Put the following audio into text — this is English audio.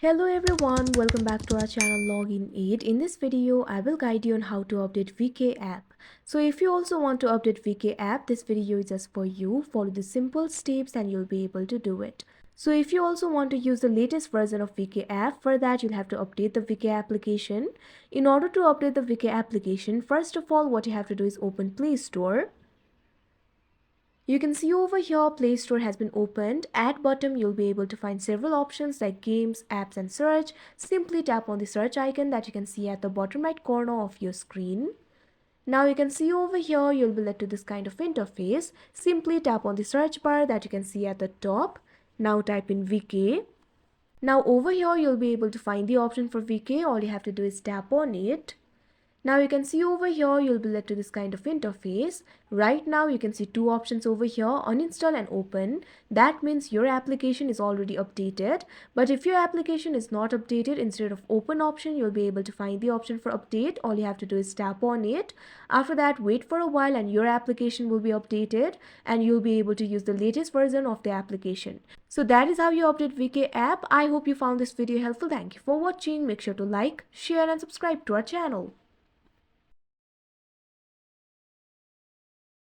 Hello everyone, welcome back to our channel Login Aid. In this video, I will guide you on how to update VK app. So if you also want to update VK app, this video is just for you. Follow the simple steps and you'll be able to do it. So if you also want to use the latest version of VK app, for that you'll have to update the VK application. In order to update the VK application, first of all what you have to do is open Play Store. You can see over here Play Store has been opened. At bottom you'll be able to find several options like games, apps and search. Simply tap on the search icon that you can see at the bottom right corner of your screen. Now you can see over here you'll be led to this kind of interface. Simply tap on the search bar that you can see at the top. Now type in VK. Now over here you'll be able to find the option for VK. All you have to do is tap on it. Now you can see over here you'll be led to this kind of interface. Right now you can see two options over here, uninstall and open. That means your application is already updated. But if your application is not updated, instead of open option you'll be able to find the option for update. All you have to do is tap on it. After that wait for a while and your application will be updated and you'll be able to use the latest version of the application. So that is how you update VK app. I hope you found this video helpful. Thank you for watching. Make sure to like, share and subscribe to our channel.